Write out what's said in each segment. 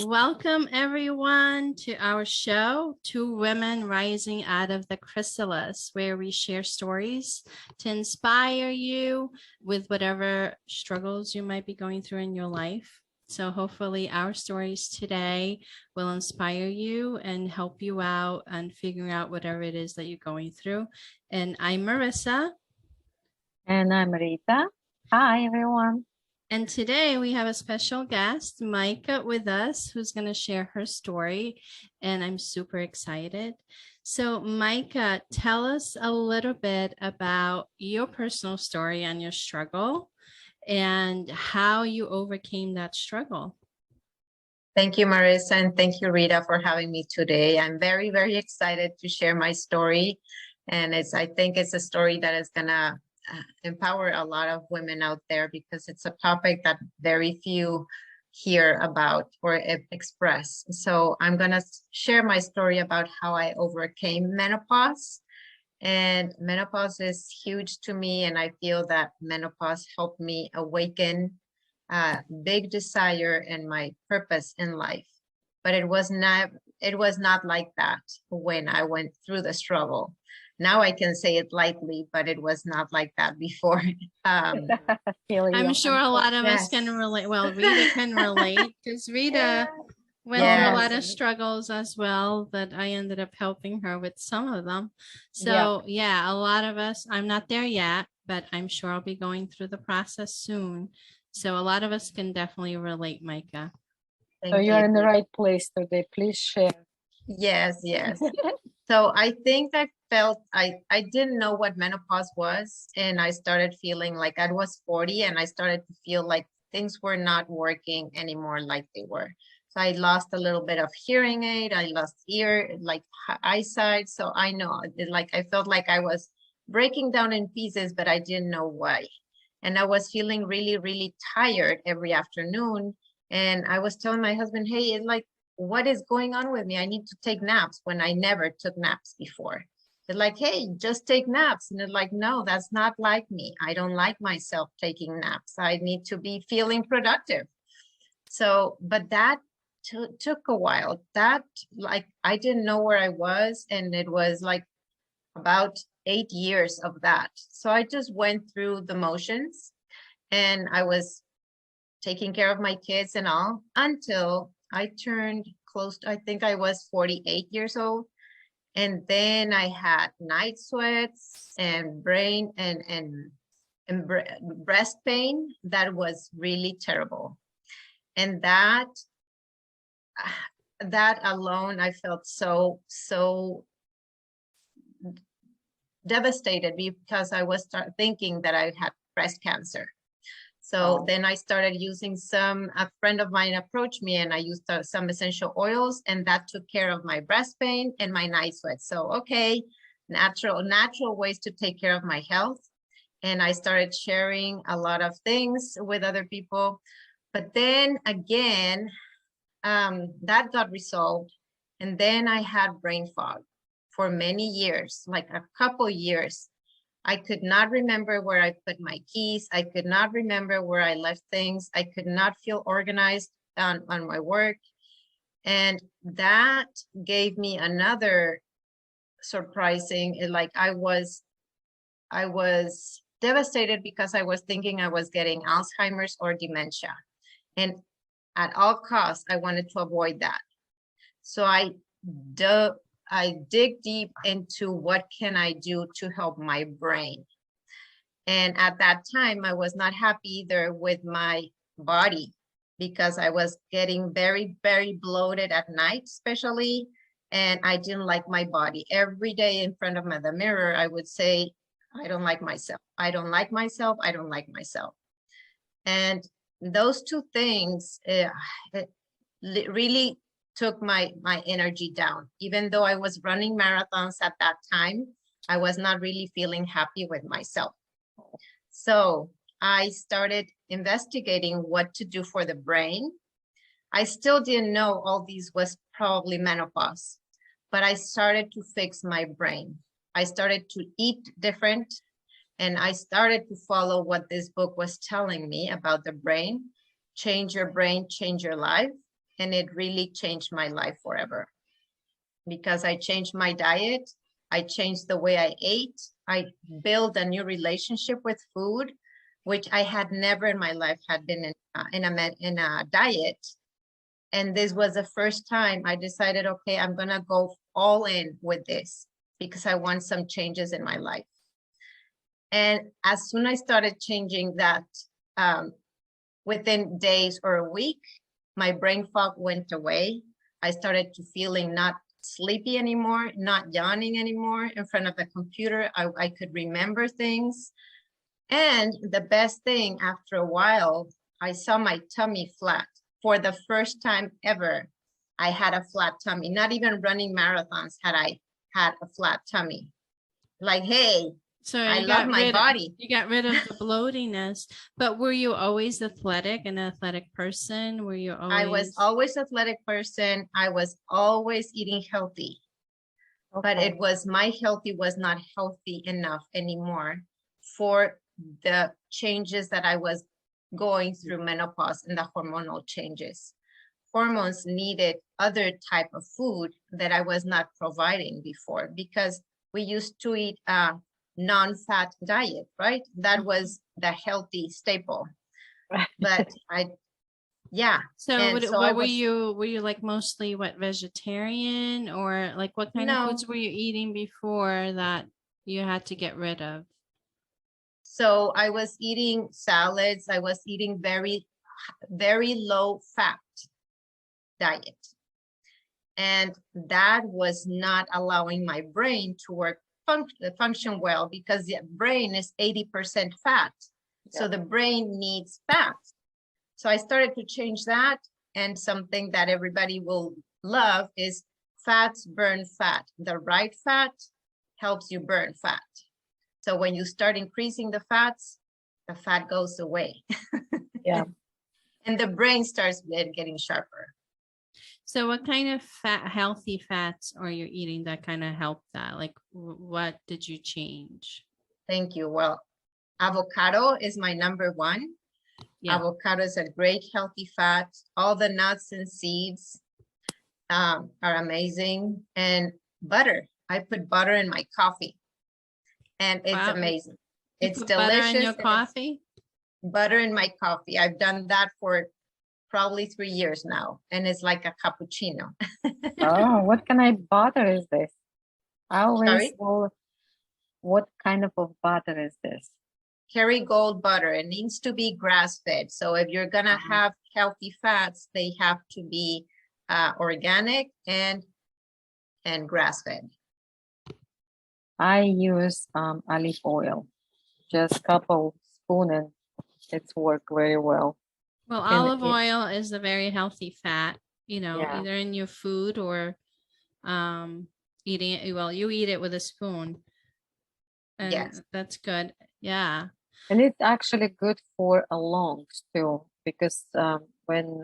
Welcome everyone to our show, Two Women Rising Out of the Chrysalis, where we share stories to inspire you with whatever struggles you might be going through in your life. So hopefully our stories today will inspire you and help you out and figuring out whatever it is that you're going through. And I'm Marisa. And I'm Rita. Hi, everyone. And today we have a special guest, Micah, with us, who's going to share her story. And I'm super excited. So Micah, tell us a little bit about your personal story and your struggle and how you overcame that struggle. Thank you, Marisa, and thank you, Rita, for having me today. I'm very, very excited to share my story. And I think it's a story that is going to empower a lot of women out there, because it's a topic that very few hear about or express. So I'm going to share my story about how I overcame menopause. And menopause is huge to me, and I feel that menopause helped me awaken a big desire and my purpose in life. But it was not like that when I went through the struggle. Now I can say it lightly, but it was not like that before. I'm sure a lot of us can relate. Well, Rita can relate, because Rita went through a lot of struggles as well, that I ended up helping her with some of them. So yeah, a lot of us, I'm not there yet, but I'm sure I'll be going through the process soon. So a lot of us can definitely relate, Micah. So you're in the right place today. Please share. Yes. So I think I didn't know what menopause was, and I started feeling like I was 40, and I started to feel like things were not working anymore like they were. So I lost a little bit of hearing aid. I lost eyesight. So I know, I felt like I was breaking down in pieces, but I didn't know why. And I was feeling really, really tired every afternoon. And I was telling my husband, hey, what is going on with me? I need to take naps, when I never took naps before. They're like, hey, just take naps. And they're like, no, that's not like me. I don't like myself taking naps. I need to be feeling productive. So, but that took a while. I didn't know where I was. And it was about 8 years of that. So I just went through the motions, and I was taking care of my kids and all until I turned close to, I think I was 48 years old. And then I had night sweats and brain and breast pain that was really terrible. And that alone, I felt so devastated, because I was thinking that I had breast cancer. So then I started using a friend of mine approached me, and I used some essential oils, and that took care of my breast pain and my night sweats. So, okay, natural ways to take care of my health. And I started sharing a lot of things with other people. But then again, that got resolved. And then I had brain fog for many years, like a couple years. I could not remember where I put my keys. I could not remember where I left things. I could not feel organized on my work. And that gave me another surprising, I was devastated, because I was thinking I was getting Alzheimer's or dementia. And at all costs, I wanted to avoid that. So I dig deep into what can I do to help my brain. And at that time, I was not happy either with my body, because I was getting very, very bloated at night, especially. And I didn't like my body. Every day in front of the mirror, I would say, I don't like myself. I don't like myself. I don't like myself. And those two things really took my energy down. Even though I was running marathons at that time, I was not really feeling happy with myself. So I started investigating what to do for the brain. I still didn't know all these was probably menopause, but I started to fix my brain. I started to eat different, and I started to follow what this book was telling me about the brain. Change your brain, change your life. and it really changed my life forever, because I changed my diet. I changed the way I ate. I built a new relationship with food, which I had never in my life had been in a diet. And this was the first time I decided, okay, I'm going to go all in with this because I want some changes in my life. And as soon as I started changing that, within days or a week, my brain fog went away. I started to feeling not sleepy anymore, not yawning anymore in front of the computer. I could remember things. And the best thing, after a while, I saw my tummy flat. For the first time ever, I had a flat tummy. Not even running marathons had I had a flat tummy. Like, hey, So I love my body. You got rid of the bloatiness, but were you always athletic, an athletic person? Were you always? I was always athletic person. I was always eating healthy, but it was my healthy was not healthy enough anymore for the changes that I was going through menopause and the hormonal changes. Hormones needed other type of food that I was not providing before, because we used to eat non-fat diet, right? That was the healthy staple. But So what were you like mostly vegetarian, or like what kind of foods were you eating before that you had to get rid of? So I was eating salads. I was eating very, very low fat diet. And that was not allowing my brain to work function well, because the brain is 80% fat. So the brain needs fat. So I started to change that. And something that everybody will love is fats burn fat. The right fat helps you burn fat. So when you start increasing the fat goes away. Yeah. And the brain starts getting sharper. So what kind of healthy fats are you eating that kind of help that? Like what did you change? Thank you. Well, avocado is my number one. Yeah. Avocado is a great healthy fat. All the nuts and seeds are amazing. And butter. I put butter in my coffee. And it's amazing. It's delicious. Butter in your coffee? Butter in my coffee. I've done that for probably 3 years now, and it's like a cappuccino. Oh, what kind of butter is this? I always what kind of butter is this? Kerrygold butter. It needs to be grass-fed. So if you're gonna have healthy fats, they have to be organic and grass-fed. I use olive oil, just a couple spoons, and it's worked very well. Well, olive oil is a very healthy fat, either in your food or eating it. Well, you eat it with a spoon. And yes, that's good. Yeah. And it's actually good for lungs too, because when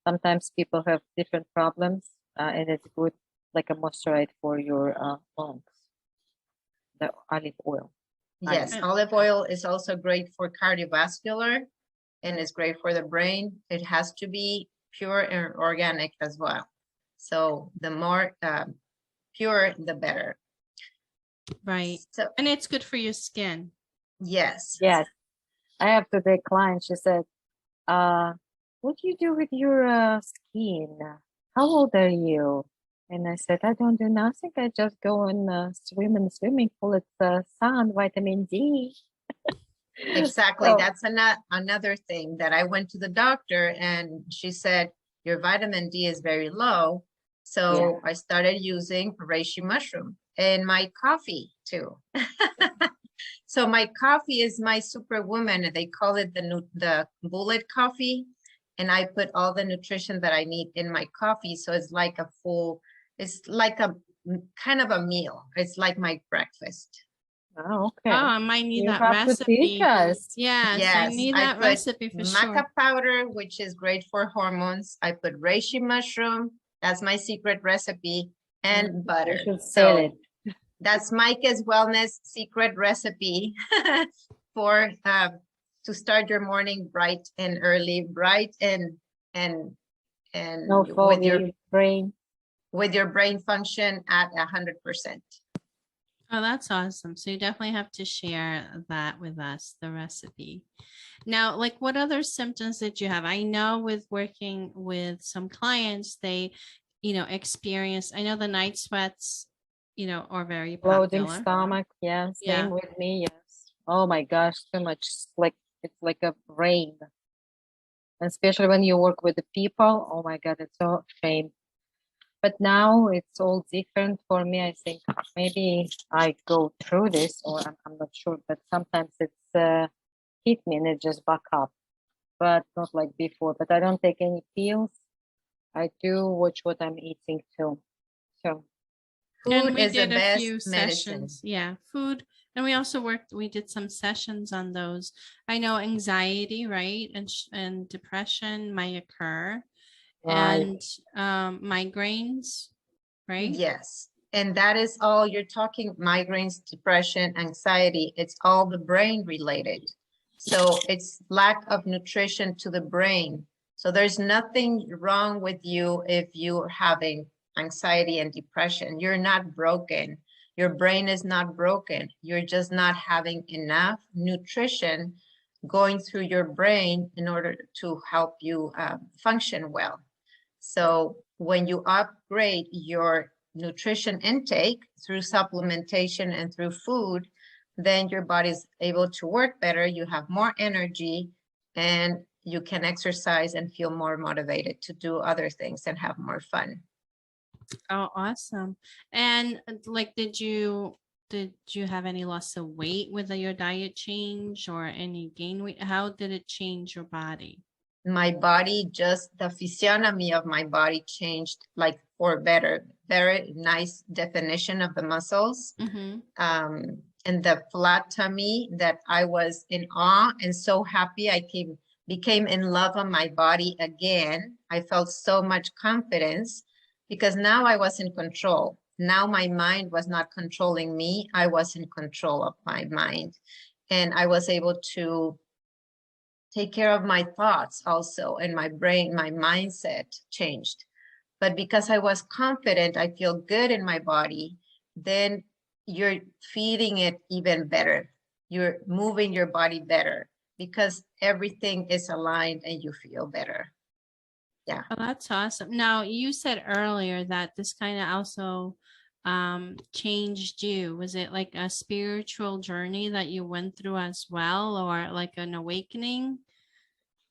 sometimes people have different problems, and it's good like a moisturizer for your lungs. The olive oil. Yes, olive oil is also great for cardiovascular, and it's great for the brain. It has to be pure and organic as well. So the more pure, the better. Right. So, and it's good for your skin. Yes. Yes. I have today a client, she said, what do you do with your skin? How old are you? And I said, I don't do nothing. I just go and swim in the swimming pool. It's sun, vitamin D. Exactly. So, that's another thing that I went to the doctor and she said, your vitamin D is very low. So I started using reishi mushroom in my coffee too. So my coffee is my superwoman. They call it the bullet coffee. And I put all the nutrition that I need in my coffee. So it's like it's like a kind of a meal. It's like my breakfast. Oh, okay. Oh, I might need that recipe. Yes, I need that recipe for sure. Maca powder, which is great for hormones. I put reishi mushroom. That's my secret recipe, and butter. So that's Micah's wellness secret recipe for to start your morning bright and early, bright and and No foggy brain. with your brain function at 100%. Oh, that's awesome. So you definitely have to share that with us, the recipe. Now, like what other symptoms did you have? I know with working with some clients, they, experience, I know the night sweats, are very Bloating popular. stomach. Yeah, Yeah. same with me. Yes. Oh my gosh, too much. It's like a rain. Especially when you work with the people. Oh my God, it's so shame. But now it's all different for me. I think maybe I go through this, or I'm not sure. But sometimes it's hit me and it just back up. But not like before. But I don't take any pills. I do watch what I'm eating too. So And Food we is the did a best few medicine. sessions. Yeah, food. And we also we did some sessions on those. I know anxiety, right? And depression might occur. right, And migraines, right? Yes. And that is all you're talking, migraines, depression, anxiety, it's all the brain related. So it's lack of nutrition to the brain. So there's nothing wrong with you if you're having anxiety and depression. You're not broken. Your brain is not broken. You're just not having enough nutrition going through your brain in order to help you function well. So when you upgrade your nutrition intake through supplementation and through food, then your body's able to work better. You have more energy and you can exercise and feel more motivated to do other things and have more fun. Oh, awesome. And like, did you have any loss of weight with your diet change or any gain weight? How did it change your body? My body, just the physiognomy of my body changed like for better, very nice definition of the muscles. Mm-hmm. And the flat tummy that I was in awe and so happy I became in love of my body again. I felt so much confidence because now I was in control. Now my mind was not controlling me. I was in control of my mind. And I was able to take care of my thoughts also, and my brain, my mindset changed. But because I was confident, I feel good in my body, then you're feeding it even better. You're moving your body better because everything is aligned and you feel better. Yeah. Oh, that's awesome. Now, you said earlier that this kind of also changed you. Was it like a spiritual journey that you went through as well, or like an awakening?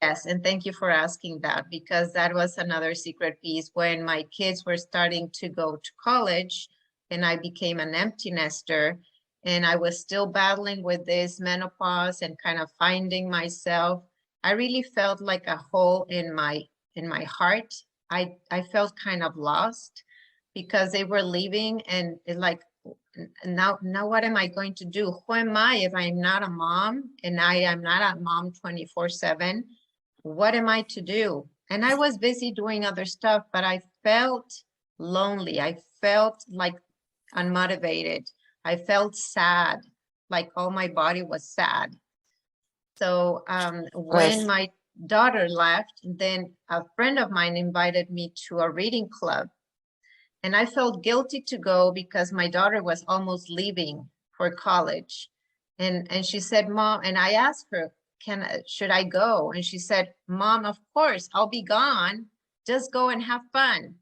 Yes, and thank you for asking that because that was another secret piece when my kids were starting to go to college and I became an empty nester and I was still battling with this menopause and kind of finding myself. I really felt like a hole in my heart. I felt kind of lost because they were leaving and it like now what am I going to do? Who am I if I'm not a mom and I am not a mom 24/7? What am I to do? And I was busy doing other stuff, but I felt lonely. I felt like unmotivated. I felt sad, like all my body was sad. So when my daughter left, then a friend of mine invited me to a reading club. And I felt guilty to go because my daughter was almost leaving for college. And she said, Mom, and I asked her, should I go? And she said, Mom, of course, I'll be gone. Just go and have fun.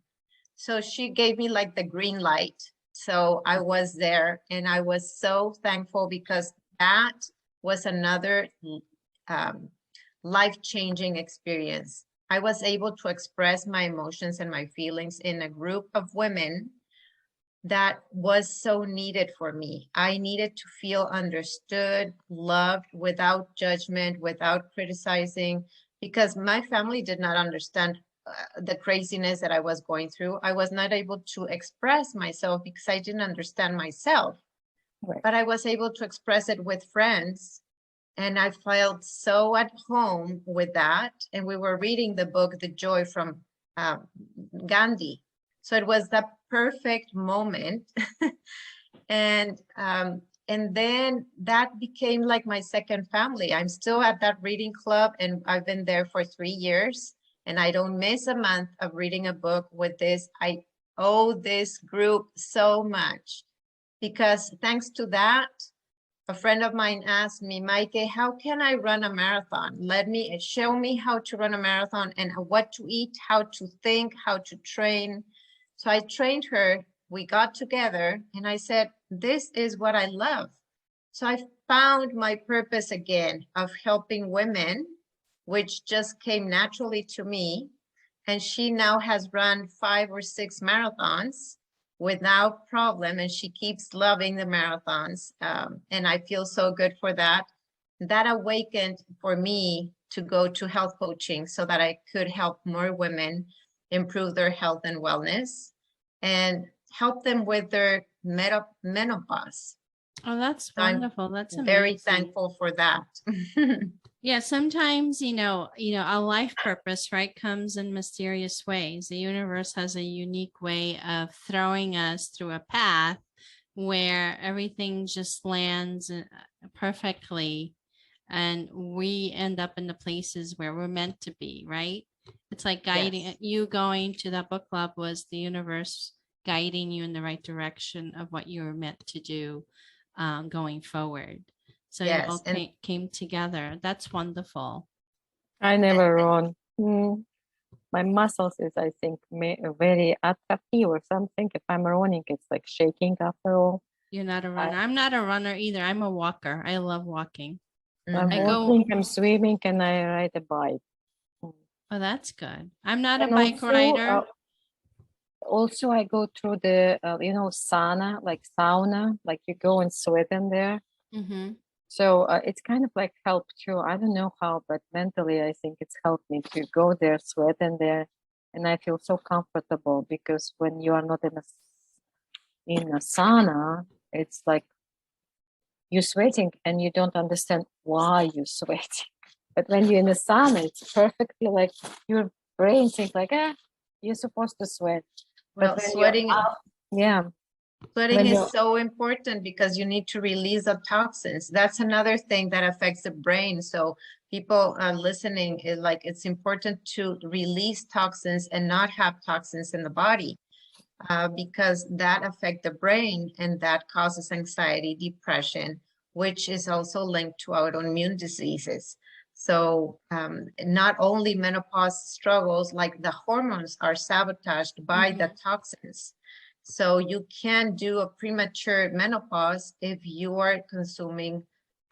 So she gave me like the green light. So I was there and I was so thankful because that was another life-changing experience. I was able to express my emotions and my feelings in a group of women that was so needed for me. I needed to feel understood, loved, without judgment, without criticizing, because my family did not understand the craziness that I was going through. I was not able to express myself because I didn't understand myself. Right. But I was able to express it with friends. And I felt so at home with that. And we were reading the book, The Joy from Gandhi. So it was the perfect moment. And then that became like my second family. I'm still at that reading club and I've been there for 3 years. and I don't miss a month of reading a book with this. I owe this group so much because thanks to that, a friend of mine asked me, Maike, how can I run a marathon? Show me how to run a marathon and what to eat, how to think, how to train. So I trained her, we got together, and I said, this is what I love. So I found my purpose again of helping women, which just came naturally to me. And she now has run 5 or 6 marathons without problem, and she keeps loving the marathons. And I feel so good for that. That awakened for me to go to health coaching so that I could help more women improve their health and wellness and help them with their menopause. Oh, that's I'm wonderful. That's very amazing. thankful for that. Yeah, sometimes, our life purpose, right, comes in mysterious ways. The universe has a unique way of throwing us through a path where everything just lands perfectly, and we end up in the places where we're meant to be, right? It's like guiding Yes. you. Going to that book club was the universe guiding you in the right direction of what you were meant to do going forward. So you Yes, all and came together. That's wonderful. I never run. My muscles is, I think, very atrophy or something. If I'm running, it's like shaking after all. You're not a runner. I'm not a runner either. I'm a walker. I love walking. I'm I go- walking, I'm swimming, and I ride a bike. Oh, that's good. I'm not a And bike rider. also, I go through the, sauna, like sauna, like you go and sweat in there. Mm-hmm. So it's kind of like help too. I don't know how, but mentally, I think it's helped me to go there, sweat in there, and I feel so comfortable because when you are not in a sauna, it's like you're sweating and you don't understand why you're sweating. But when you're in a sauna, it's perfectly like your brain thinks like, you're supposed to sweat. well, But when sweating, yeah. sweating is so important because you need to release the toxins. That's another thing that affects the brain. So people listening is like, it's important to release toxins and not have toxins in the body because that affect the brain and that causes anxiety, depression, which is also linked to autoimmune diseases. So not only menopause struggles, like the hormones are sabotaged by the toxins. So you can't do a premature menopause if you are consuming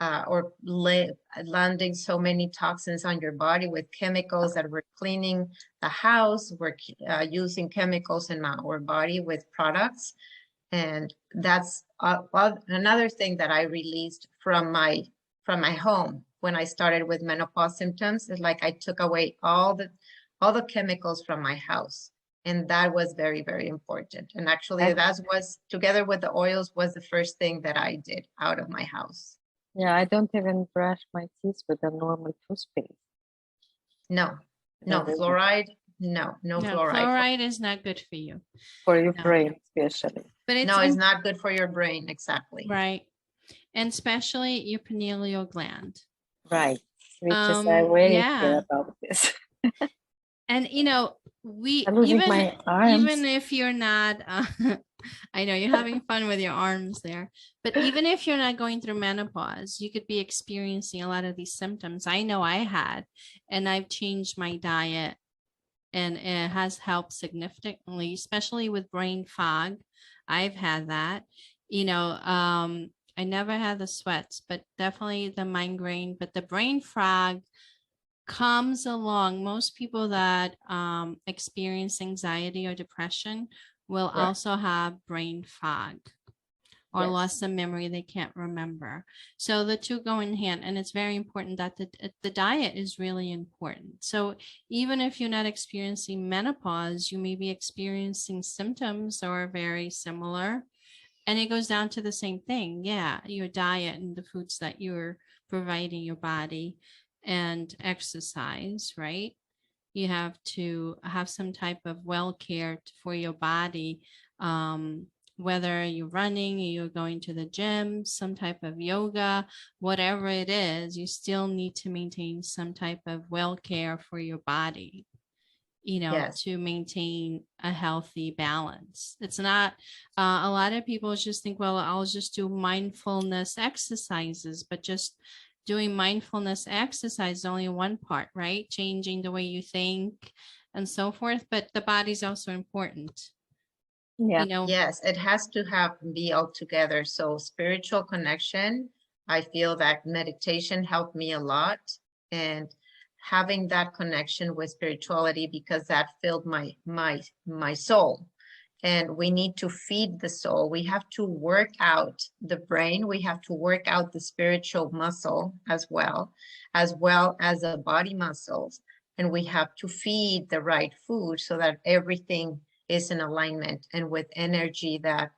or landing so many toxins on your body with chemicals that we're cleaning the house, we're using chemicals in our body with products. And that's another thing that I released from my home when I started with menopause symptoms. Is like I took away all the chemicals from my house. And that was very, very important. And actually that was, together with the oils, was the first thing that I did out of my house. Yeah, I don't even brush my teeth with a normal toothpaste. No, fluoride. No fluoride. Fluoride is not good for you. For your brain, especially. But it's not good for your brain, exactly. Right. And especially your pineal gland. Right. Which is I really care about this. And we even if you're not I know you're having fun with your arms there, but even if you're not going through menopause, you could be experiencing a lot of these symptoms. I know I had, and I've changed my diet, and it has helped significantly, especially with brain fog. I've had that. I never had the sweats, but definitely the migraine, but the brain fog comes along. Most people that experience anxiety or depression will also have brain fog or loss of memory. They can't remember. So the two go in hand, and it's very important that the diet is really important. So even if you're not experiencing menopause, you may be experiencing symptoms that are very similar, and it goes down to the same thing. Yeah, your diet and the foods that you're providing your body, and exercise, right? You have to have some type of well care for your body, whether you're running, you're going to the gym, some type of yoga, whatever it is, you still need to maintain some type of well care for your body. Yes. to maintain a healthy balance. It's not, a lot of people just think, well, I'll just do mindfulness exercises, but just doing mindfulness exercise is only one part, right? Changing the way you think and so forth. But the body's also important. Yeah. Yes, it has to be all together. So spiritual connection, I feel that meditation helped me a lot, and having that connection with spirituality, because that filled my soul. And we need to feed the soul. We have to work out the brain. We have to work out the spiritual muscle as well as the body muscles. And we have to feed the right food so that everything is in alignment and with energy that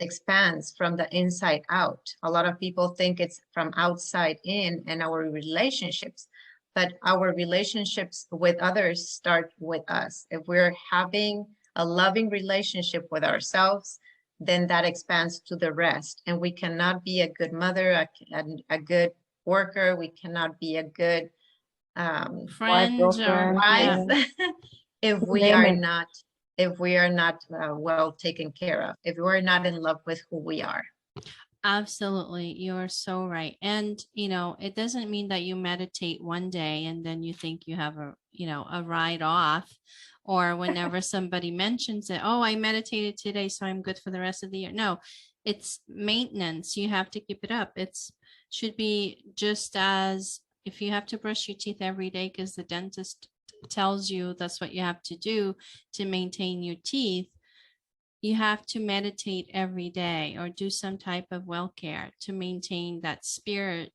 expands from the inside out. A lot of people think it's from outside in, and our relationships, but our relationships with others start with us. If we're having a loving relationship with ourselves, then that expands to the rest. And we cannot be a good mother, a good worker. We cannot be a good Friends or wife if we Name are it. not well taken care of, if we're not in love with who we are. Absolutely. You're so right. And, it doesn't mean that you meditate one day and then you think you have a ride off, or whenever somebody mentions it, oh, I meditated today, so I'm good for the rest of the year. No, it's maintenance. You have to keep it up. Should be just as if you have to brush your teeth every day because the dentist tells you that's what you have to do to maintain your teeth. You have to meditate every day or do some type of well care to maintain that spirit,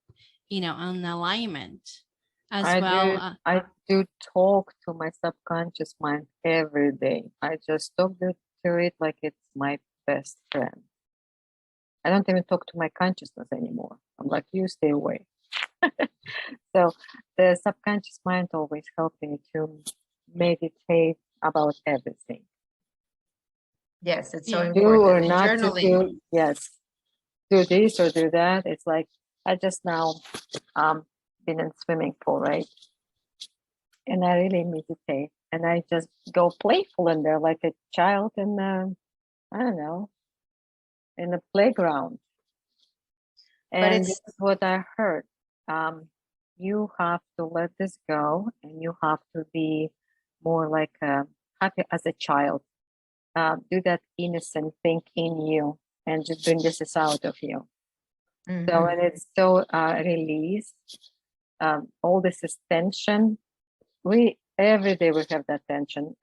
on alignment as well. I do talk to my subconscious mind every day. I just talk to it like it's my best friend. I don't even talk to my consciousness anymore. I'm like, you stay away. So the subconscious mind always helps me to meditate about everything. Yes, it's so Yeah. Do important. or And not to journaling. do, yes. Do this or do that. It's like I just now been in swimming pool, right? And I really meditate, and I just go playful in there like a child in I don't know, in the playground. But And it's this is what I heard. You have to let this go, and you have to be more like happy as a child. Do that innocent thing in you, and just bring this out of you. So, and it's so release all this is tension. We every day we have that tension.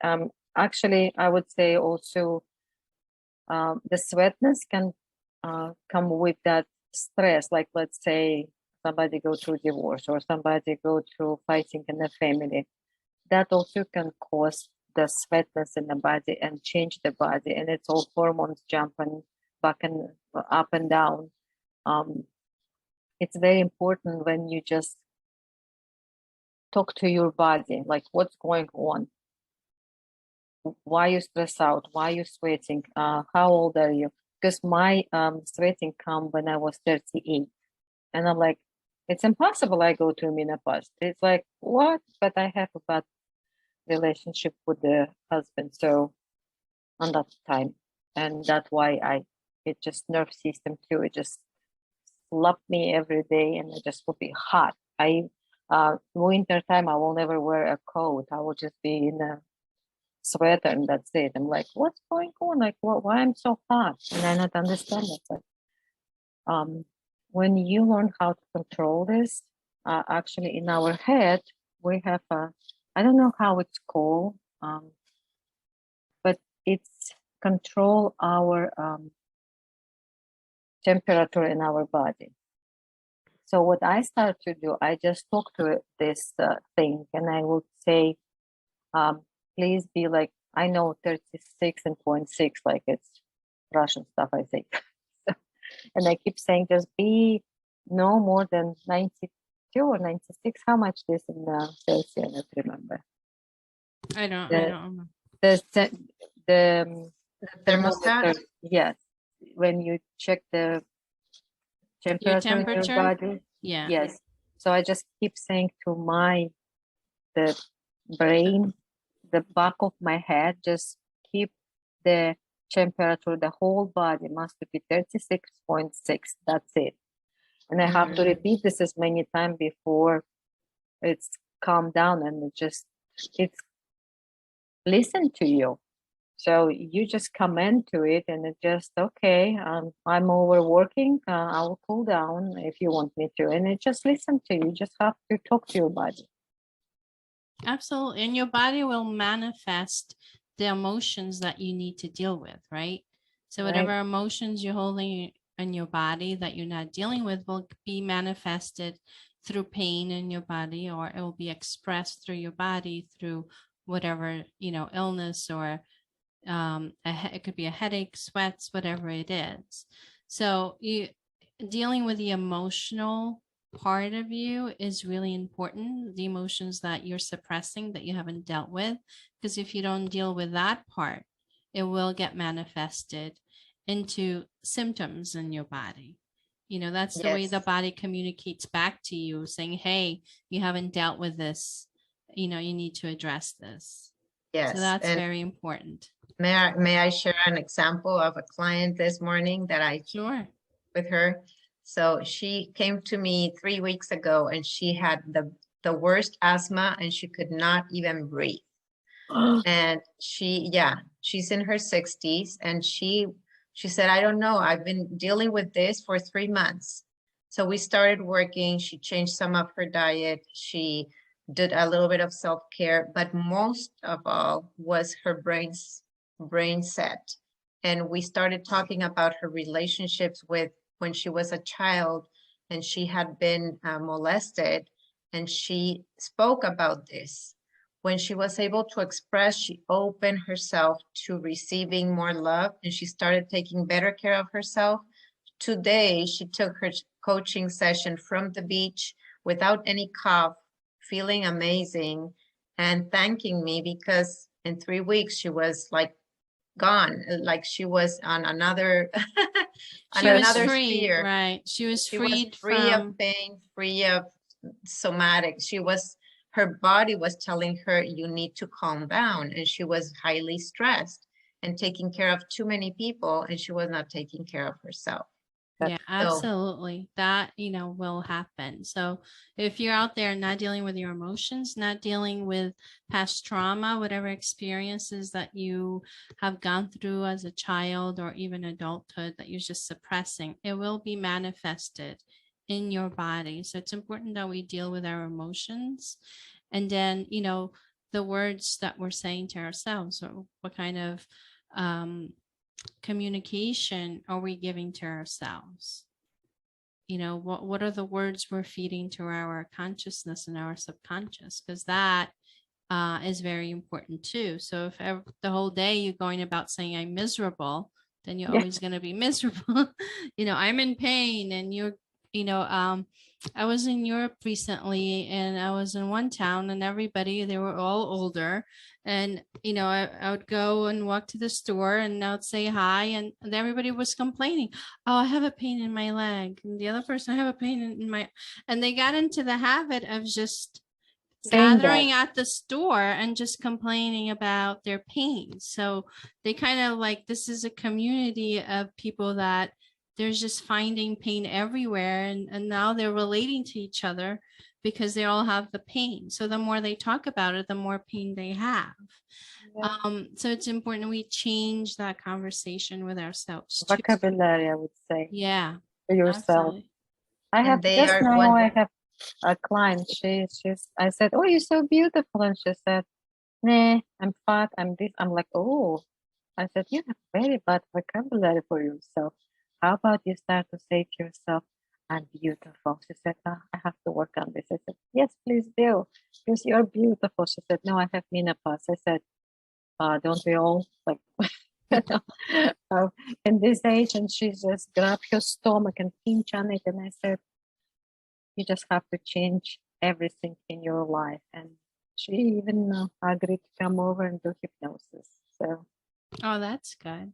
Actually, I would say also the sweatness can come with that stress. Like, let's say somebody go through divorce or somebody go through fighting in the family. That also can cause the sweatness in the body and change the body, and it's all hormones jumping back and up and down. It's very important when you just talk to your body, like what's going on, why you stress out, why you sweating, how old are you? Because my sweating come when I was 38, and I'm like, it's impossible I go to menopause. It's like, what? But I have a bad relationship with the husband, so on that time, and that's why it just nerve system too, it just slap me every day, and it just will be hot. Winter time I will never wear a coat, I will just be in a sweater, and that's it. I'm like, what's going on? Like, why I'm so hot? And I not understand it. But when you learn how to control this, actually in our head we have I don't know how it's called, but it's control our temperature in our body. So what I start to do, I just talk to this thing, and I would say, please be like, I know 36.6, like it's Russian stuff, I think. And I keep saying, just be no more than 92 or 96. How much this in Celsius? I don't remember. I don't remember. The thermostat. Yes, when you check the temperature in your body. Yeah. Yes. So I just keep saying to the brain, the back of my head, just keep the temperature, the whole body must be 36.6. That's it. And I have to repeat this as many times before it's calmed down, and it's listen to you. So you just come into it and it just, okay, I'm overworking. I will cool down if you want me to. And it just listen to you. You just have to talk to your body. Absolutely. And your body will manifest the emotions that you need to deal with, right? So whatever emotions you're holding in your body that you're not dealing with will be manifested through pain in your body, or it will be expressed through your body through whatever, illness, or it could be a headache, sweats, whatever it is. So dealing with the emotional part of you is really important. The emotions that you're suppressing, that you haven't dealt with, because if you don't deal with that part, it will get manifested into symptoms in your body. That's the way the body communicates back to you, saying, hey, you haven't dealt with this, you need to address this. Yes. So that's very important. May I share an example of a client this morning that I Sure. with her? So she came to me 3 weeks ago and she had the worst asthma and she could not even breathe. And she's in her 60s, and she said, I don't know, I've been dealing with this for 3 months. So we started working. She changed some of her diet. She did a little bit of self-care, but most of all was her brain set. And we started talking about her relationships with when she was a child and she had been molested, and she spoke about this. When she was able to express, she opened herself to receiving more love, and she started taking better care of herself. Today, she took her coaching session from the beach without any cough, feeling amazing, and thanking me because in 3 weeks she was like gone, like she was on another she was free sphere. Right, she was free of pain, free of somatic. Her body was telling her, you need to calm down, and she was highly stressed and taking care of too many people, and she was not taking care of herself. Yeah, absolutely. That, will happen. So if you're out there not dealing with your emotions, not dealing with past trauma, whatever experiences that you have gone through as a child or even adulthood that you're just suppressing, it will be manifested in your body. So it's important that we deal with our emotions. And then, the words that we're saying to ourselves, or what kind of communication are we giving to ourselves? What are the words we're feeding to our consciousness and our subconscious? Because that is very important too. So if the whole day you're going about saying I'm miserable, then you're always going to be miserable. I'm in pain, and I was in Europe recently, and I was in one town, and they were all older. And, I would go and walk to the store, and I would say hi, and everybody was complaining. Oh, I have a pain in my leg. And the other person, I have a pain in my, and they got into the habit of just gathering at the store and just complaining about their pain. So they kind of like, this is a community of people that there's just finding pain everywhere. And now they're relating to each other because they all have the pain. So the more they talk about it, the more pain they have. So it's important we change that conversation with ourselves. Vocabulary, I would say. Yeah. For yourself. Absolutely. I have a client. I said, oh, you're so beautiful. And she said, nah, I'm fat. I'm this. I'm like, oh. I said, you have very bad vocabulary for yourself. How about you start to say to yourself, I'm beautiful. She said, I have to work on this. I said, yes, please do. Because you're beautiful. She said, no, I have menopause. I said, don't we all? Like, in this age, and she just grabbed her stomach and pinch on it. And I said, you just have to change everything in your life. And she even agreed to come over and do hypnosis. So, oh, that's good.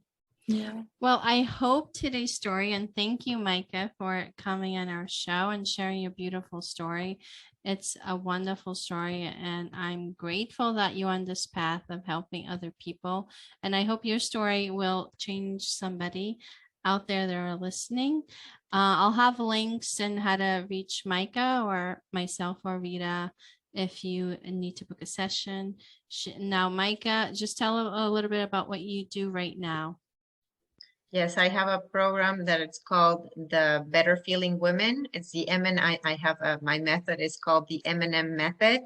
Yeah. Well, I hope today's story, and thank you, Micah, for coming on our show and sharing your beautiful story. It's a wonderful story, and I'm grateful that you're on this path of helping other people. And I hope your story will change somebody out there that are listening. I'll have links on how to reach Micah or myself or Rita if you need to book a session. Now, Micah, just tell a little bit about what you do right now. Yes, I have a program that it's called the Better Feeling Women. It's the I have my method is called the M&M method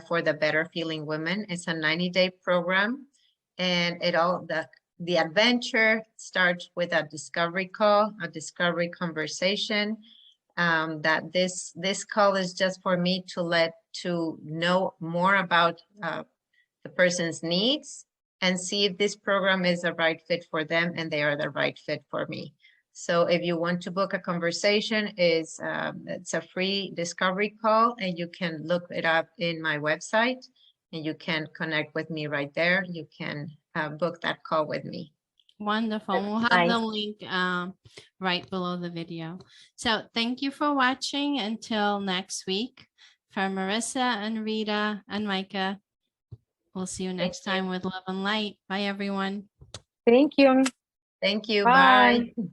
for the Better Feeling Women. It's a 90-day program, and the adventure starts with a discovery call, a discovery conversation. That this call is just for me to know more about the person's needs and see if this program is the right fit for them and they are the right fit for me. So if you want to book a conversation, it's a free discovery call, and you can look it up in my website, and you can connect with me right there. You can book that call with me. Wonderful. We'll have the link right below the video. So thank you for watching. Until next week, for Marisa and Rita and Micah, we'll see you next time with love and light. Bye, everyone. Thank you. Thank you. Bye. Bye.